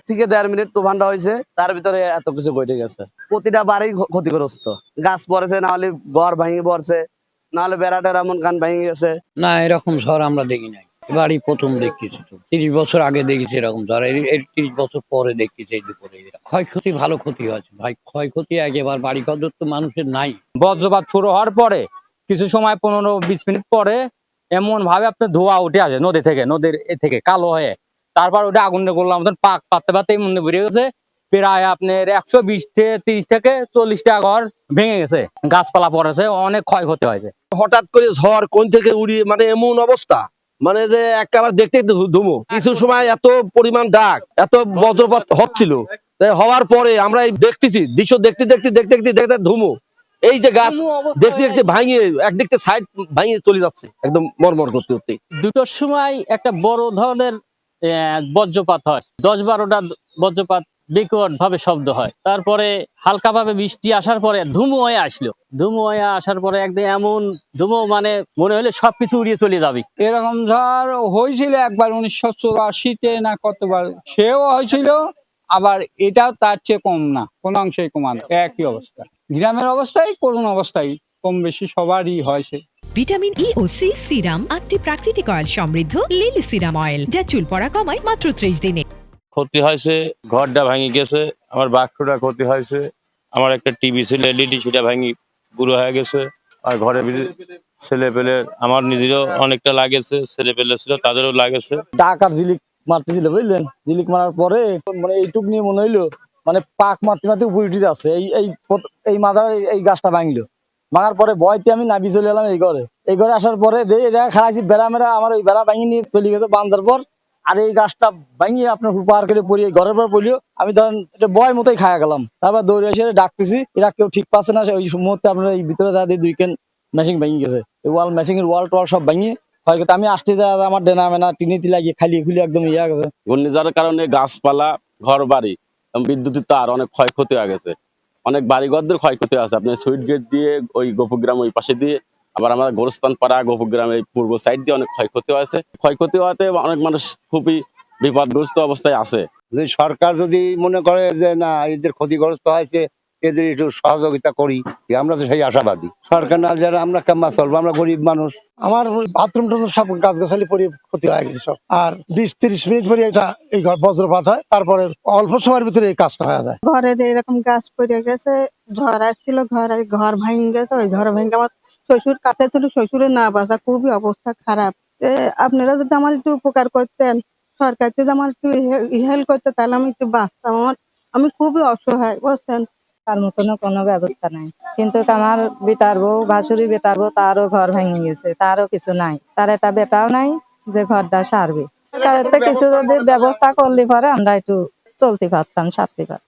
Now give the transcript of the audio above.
থেকে 1.5 মিনিট তুফানটা হয়েছে, তার ভিতরে এত কিছু ঘটে গেছে। প্রতিটা বাড়ি ক্ষতিগ্রস্ত, গাছ পড়েছে, না হলে ঘর ভেঙে পড়ছে, না হলে বেড়া টেরা মন কান ভেঙে গেছে। না, এরকম ঝড় আমরা দেখি নাই, এবারই প্রথম দেখতেছি। তো 30 বছর আগে দেখেছি এরকম ঝড়, এর 30 বছর পরে দেখতেছি এই দুপুরে। ক্ষয়ক্ষতি ভালো ক্ষতি হয়েছে ভাই, ক্ষয়ক্ষতি একেবারে বাড়ি ঘর তো মানুষের নাই। বজ্রপাত শুরু হওয়ার পরে কিছু সময় 15-20 মিনিট পরে এমন ভাবে আপনার ধোঁয়া উঠে আসে নদী থেকে, নদীর থেকে কালো হয়ে, তারপর ওটা আগুনে করলাম পাক পাততে পাততে মনে বেরিয়ে গেছে। প্রায় আপনার 120-30 থেকে 40টা ঘর ভেঙে গেছে, গাছপালা পড়েছে, অনেক ক্ষয়ক্ষতি হয়েছে। হঠাৎ করে ঝড় কোন থেকে উড়িয়ে মানে এমন অবস্থা, মানে যে একেবারে দেখতে ধুমো। কিছু সময় এত পরিমাণ ডাক, এত বজ্রপাত হচ্ছিল, হওয়ার পরে আমরা এই দেখতেছি দৃশ্য দেখতে দেখতে দেখতে দেখতে দেখতে ধুমো। এই যে গাছ দেখতে দেখতে ভাঙিয়ে একদিক থেকে সাইড ভাঙিয়ে চলে যাচ্ছে একদম মরমর করতে করতে। 2টোর সময় একটা বড় ধরনের বজ্রপাত হয়, 10-12টা বজ্রপাত বিকট ভাবে শব্দ হয়। তারপরে হালকা ভাবে বৃষ্টি আসার পরে ধুমো হয়ে আসলো, ধুমো হয়ে আসার পরে একদম এমন ধুমো, মানে মনে হলে সবকিছু উড়িয়ে চলে যাবে। এরকম ঝড় হয়েছিল একবার 1984-তে না কতবার, সেও হয়েছিল। আবার এটাও তার চেয়ে কম না, কোন অংশেই কমানো, একই অবস্থা। গ্রামের অবস্থায় করুণ অবস্থায় কম বেশি সবারই হয়েছে। ভিটামিন ই ও সি সিরাম 8টি প্রাকৃতিক অয়েল সমৃদ্ধ লিলি সিরাম অয়েল, যা চুল পড়া কমায় মাত্র 30 দিনে। ক্ষতি হয়েছে, ঘরটা ভেঙে গেছে, আমার বাক্সটা ক্ষতি হয়েছে, আমার একটা টিভি ছিল এলইডি, সেটা ভেঙে পুরো হয়ে গেছে। আর ঘরে ছেলে পেলে আমার নিজেরও অনেকটা লাগেছে, ছেলে পেলে ছিল তাদেরও লাগেছে। ডাক আর ঝিলিক মারতেছিল, বুঝলেন? ঝিলিক মারার পরে মানে এইটুক নিয়ে মনে হইলো মানে পাক মারতে মারতে উপরে উঠে যাচ্ছে, এই মাথার এই গাছটা ভাঙলো। ভাঙার পরে ভয়তে আমি নাবি চলে এলাম এই ঘরে আসার পরে খারাইছি বেড়া মেরা, আমার ওই বেড়া ভাঙি নিয়ে চলে গেছে বান্ধার পর। আর এই গাছটা ভাঙিয়ে আপনার পার করে পড়িয়ে ঘরের পর পড়িও, আমি ধরেন এটা বয় মতোই খাওয়া গেলাম। তারপর দৌড়ে এসে ডাকতেছি, এরা কেউ ঠিক পাচ্ছে না। ওই মুহূর্তে আপনার এই ভিতরে যা দিয়ে 2 কেন মেশিন ভেঙে গেছে, ওয়াল মেশিনের ওয়াল টোয়াল সব ভাঙিয়ে হয়তো আমি আসতে যা আমার ডেনা মেনা টিনিতি লাগিয়ে খালি খুলে একদম ইয়া গেছে। ঘূর্ণিঝড়ের কারণে গাছপালা, ঘর বাড়ি এবং বিদ্যুতের তার অনেক ক্ষয়ক্ষতি হয়ে গেছে। অনেক বাড়িঘরদের ক্ষয়ক্ষতি আছে আপনার সুইট গেট দিয়ে, ওই গোপুগ্রাম ওই পাশে দিয়ে, আবার আমার গোরস্থান পাড়া গোপুগ্রাম এই পূর্ব সাইড দিয়ে অনেক ক্ষয়ক্ষতি হয়েছে। ক্ষয়ক্ষতি হওয়াতে অনেক মানুষ খুবই বিপদগ্রস্ত অবস্থায় আছে। যদি সরকার যদি মনে করে যে না এদের ক্ষতিগ্রস্ত হয়েছে, এদের একটু সহযোগিতা করি, আমরা তো সেই আশাবাদী। সরকার না যারা আমরা কেমন চলবো, আমরা গরিব মানুষ। আমার বাথরুম টাথরুম সব গাছগাছালি পরে ক্ষতি হয়ে গেছে সব। আর 20-30 মিনিট পরে এই ঘর বজ্রপাত হয়, তারপরে অল্প সময়ের ভিতরে এই কাজটা হয়ে যায়। ঘরে এরকম গাছ পড়ে গেছে, ঝড় আসছিল, ঘর ভেঙে গেছে। ওই ঘর ভেঙে আমার শ্বশুর কাছে ছিল, শ্বশুরের না বাঁচা, খুবই অবস্থা খারাপ। আপনারা যদি আমার একটু উপকার করতেন, সরকার যদি আমার একটু হেল্প করতে, তাহলে আমি একটু বাঁচতাম। আমি খুবই অসহায়, বুঝছেন। তার মতনও কোনো ব্যবস্থা নাই, কিন্তু আমার বেটার বউ, ভাসুরি বেটার বউ, তারও ঘর ভেঙে গেছে, তারও কিছু নাই, তার একটা বেটাও নাই যে ঘরটা সারবে। কিছু যদি ব্যবস্থা করলে পরে আমরা একটু চলতে পারতাম, সারতে পারতাম।